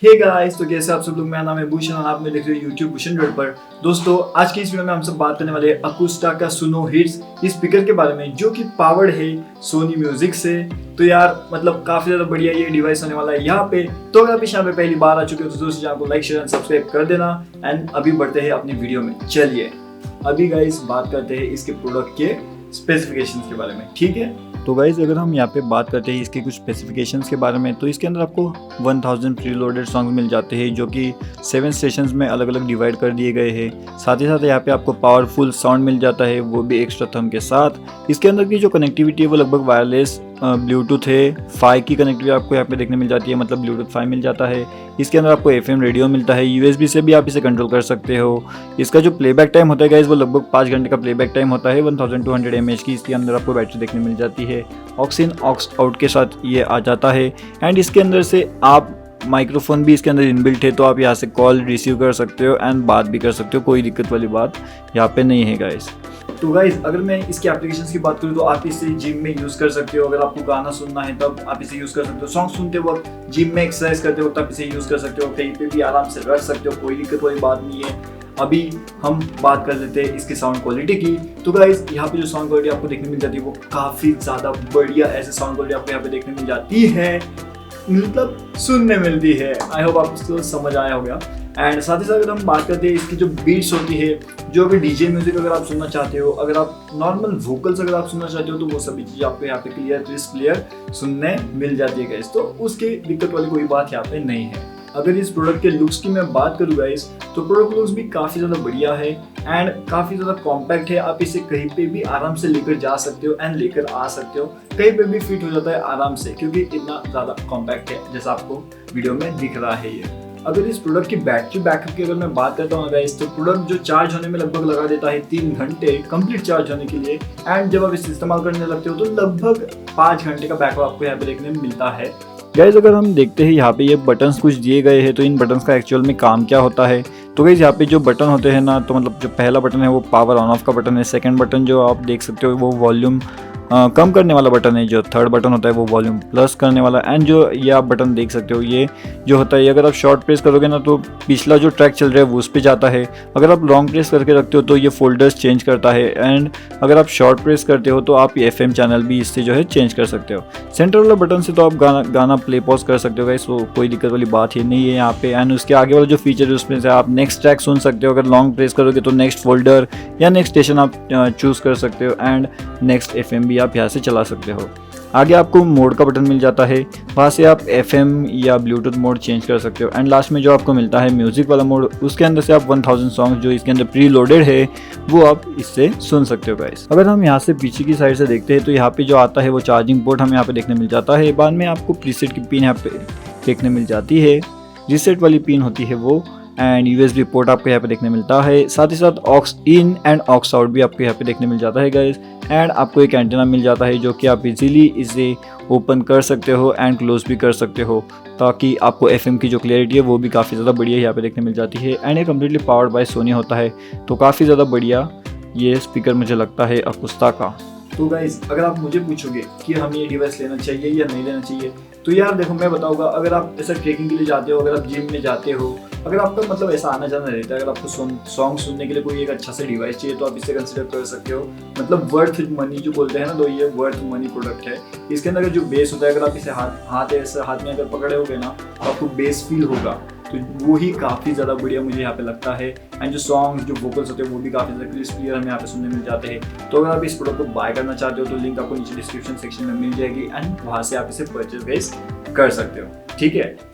Hey guys, तो कैसे आप सब लोग। मेरा नाम है भूषण और आप मेरे देख रहे हो यूट्यूब BhushanDroid पर। दोस्तों, आज की इस वीडियो में हम सब बात करने वाले हैं अकूस्टा का सुनो हिट्स इस स्पीकर के बारे में, जो कि पावर्ड है सोनी म्यूजिक से। तो यार मतलब काफी ज्यादा बढ़िया ये डिवाइस होने वाला है यहाँ पे। तो अगर आप इस यहाँ पे पहली बार आ चुके हो तो दोस्तों चैनल को लाइक शेयर एंड सब्सक्राइब कर देना। एंड अभी बढ़ते हैं अपनी वीडियो में। चलिए अभी गाइस बात करते हैं इसके प्रोडक्ट के स्पेसिफिकेशंस के बारे में, ठीक है। तो गाइज अगर हम यहाँ पे बात करते हैं इसके कुछ स्पेसिफिकेशंस के बारे में, तो इसके अंदर आपको 1000 प्रीलोडेड सॉन्ग मिल जाते हैं, जो कि 7 सेशंस में अलग अलग डिवाइड कर दिए गए हैं। साथ ही साथ यहाँ पे आपको पावरफुल साउंड मिल जाता है, वो भी एक्स्ट्रा थंब के साथ। इसके अंदर की जो कनेक्टिविटी है वो लगभग वायरलेस ब्लूटूथ है 5 की कनेक्टिविटी आपको यहाँ पे देखने मिल जाती है, मतलब ब्लूटूथ 5 मिल जाता है। इसके अंदर आपको FM रेडियो मिलता है, USB से भी आप इसे कंट्रोल कर सकते हो। इसका जो प्लेबैक टाइम होता है गाइस वो लगभग 5 घंटे का प्लेबैक टाइम होता है। 1200 mAh की इसके अंदर आपको बैटरी देखने मिल जाती है। ऑक्स इन ऑक्स आउट के साथ ये आ जाता है। एंड इसके अंदर से आप माइक्रोफोन भी इसके अंदर इनबिल्ट है, तो आप यहाँ से कॉल रिसीव कर सकते हो एंड बात भी कर सकते हो। कोई दिक्कत वाली बात यहाँ पे नहीं है गाइस। तो गाइस अगर मैं इसके एप्लीकेशंस की बात करूँ तो आप इसे जिम में यूज़ कर सकते हो। अगर आपको गाना सुनना है तब आप इसे यूज़ कर सकते हो। सॉन्ग सुनते वक्त, जिम में एक्सरसाइज करते वक्त आप इसे यूज़ कर सकते हो। कहीं पे भी आराम से रख सकते हो, कोई दिक्कत वाली बात नहीं है। अभी हम बात कर लेते हैं इसकी साउंड क्वालिटी की। तो गाइस यहाँ पे जो साउंड क्वालिटी आपको देखने मिल जाती है वो काफ़ी ज़्यादा बढ़िया ऐसे साउंड क्वालिटी आपको यहाँ पे देखने मिल जाती है, मतलब सुनने मिलती है। आई होप आपको समझ आया होगा। एंड साथ ही साथ अगर हम बात करते हैं इसकी जो बीट्स होती है, जो अगर डीजे म्यूजिक अगर आप सुनना चाहते हो, अगर आप नॉर्मल वोकल्स अगर आप सुनना चाहते हो, तो वो सभी चीज़ आपको यहाँ पे क्लियर सुनने मिल जाती है गाइस। तो उसकी दिक्कत वाली कोई बात यहाँ पे नहीं है। अगर इस प्रोडक्ट के लुक्स की मैं बात करूँ गाइस, तो प्रोडक्ट लुक्स भी काफ़ी ज़्यादा बढ़िया है एंड काफ़ी ज़्यादा कॉम्पैक्ट है। आप इसे कहीं पे भी आराम से लेकर जा सकते हो एंड लेकर आ सकते हो। कहीं पे भी फिट हो जाता है आराम से, क्योंकि इतना ज़्यादा कॉम्पैक्ट है जैसा आपको वीडियो में दिख रहा है ये। अगर इस प्रोडक्ट की बैटरी बैकअप की अगर मैं बात करता हूँ गाइस, तो प्रोडक्ट जो चार्ज होने में लगभग लगा देता है 3 घंटे कंप्लीट चार्ज होने के लिए। एंड जब आप इसे इस्तेमाल करने लगते हो तो लगभग 5 घंटे का बैकअप आपको यहाँ पे देखने में मिलता है गाइस। अगर हम देखते हैं यहाँ पे ये बटन्स कुछ दिए गए हैं, तो इन बटन्स का एक्चुअल में काम क्या होता है। तो गाइस यहाँ पे जो बटन होते हैं ना, तो मतलब जो पहला बटन है वो पावर ऑन ऑफ का बटन है। सेकंड बटन जो आप देख सकते हो वो वॉल्यूम कम करने वाला बटन है। जो थर्ड बटन होता है वो वॉल्यूम प्लस करने वाला। एंड जो ये आप बटन देख सकते हो, ये जो होता है, अगर आप शॉर्ट प्रेस करोगे ना तो पिछला जो ट्रैक चल रहा है वो उस पर जाता है। अगर आप लॉन्ग प्रेस करके रखते हो तो ये फोल्डर्स चेंज करता है। एंड अगर आप शॉर्ट प्रेस करते हो तो आप FM चैनल भी इससे जो है चेंज कर सकते हो। सेंटर वाला बटन से तो आप गाना प्ले पॉज कर सकते हो गाइस, तो कोई दिक्कत वाली बात ही नहीं है यहाँ पे। एंड उसके आगे वाला जो फीचर है उसमें से आप नेक्स्ट ट्रैक सुन सकते हो। अगर लॉन्ग प्रेस करोगे तो नेक्स्ट फोल्डर या नेक्स्ट स्टेशन आप चूज़ कर सकते हो। एंड नेक्स्ट FM भी आप यहाँ से चला सकते हो। आगे आपको मोड का बटन मिल जाता है, वहाँ से आप FM या ब्लूटूथ मोड चेंज कर सकते हो। एंड लास्ट में जो आपको मिलता है म्यूजिक वाला मोड, उसके अंदर से आप 1000 सॉन्ग जो इसके अंदर प्री लोडेड है वो आप इससे सुन सकते हो गाइस। अगर हम यहाँ से पीछे की साइड से देखते हैं तो यहाँ पे जो आता है वो चार्जिंग पोर्ट हमें यहाँ पे देखने मिल जाता है। बाद में आपको प्रीसेट की पिन यहाँ पे देखने मिल जाती है, रीसेट वाली पिन होती है वो। एंड USB पोर्ट आपको यहाँ पे देखने मिलता है। साथ ही साथ ox in and ox out भी आपको यहाँ पे देखने मिल जाता है गाइस। एंड आपको एक एंटेना मिल जाता है, जो कि आप इजीली इसे ओपन कर सकते हो एंड क्लोज भी कर सकते हो, ताकि आपको FM की जो क्लियरिटी है वो भी काफ़ी ज़्यादा बढ़िया यहाँ पे देखने मिल जाती है। एंड ये कम्प्लीटली पावर्ड बाय सोनी होता है, तो काफ़ी ज़्यादा बढ़िया ये स्पीकर मुझे लगता है अकूस्टा का। तो गाइज अगर आप मुझे पूछोगे कि हमें ये डिवाइस लेना चाहिए या नहीं लेना चाहिए, तो यार देखो मैं बताऊंगा। अगर आप ऐसा ट्रेकिंग के लिए जाते हो, अगर आप जिम में जाते हो, अगर आपका मतलब ऐसा आना जाना रहता है, अगर आपको सॉन्ग सुनने के लिए कोई एक अच्छा सा डिवाइस चाहिए, तो आप इसे कंसिडर कर सकते हो। मतलब वर्थ मनी जो बोलते हैं ना, तो ये वर्थ मनी प्रोडक्ट है। इसके अंदर जो बेस होता है, अगर आप इसे हाथ में अगर पकड़े होगे ना तो आपको बेस फील होगा, तो वो ही काफ़ी ज़्यादा बढ़िया मुझे यहाँ पे लगता है। एंड जो सॉन्ग जो वोकल्स होते हैं वो भी काफ़ी ज़्यादा क्लियर हमें यहाँ पे सुनने मिल जाते हैं। तो अगर आप इस प्रोडक्ट को बाय करना चाहते हो तो लिंक आपको नीचे डिस्क्रिप्शन सेक्शन में मिल जाएगी एंड वहाँ से आप इसे परचेज गाइस कर सकते हो, ठीक है।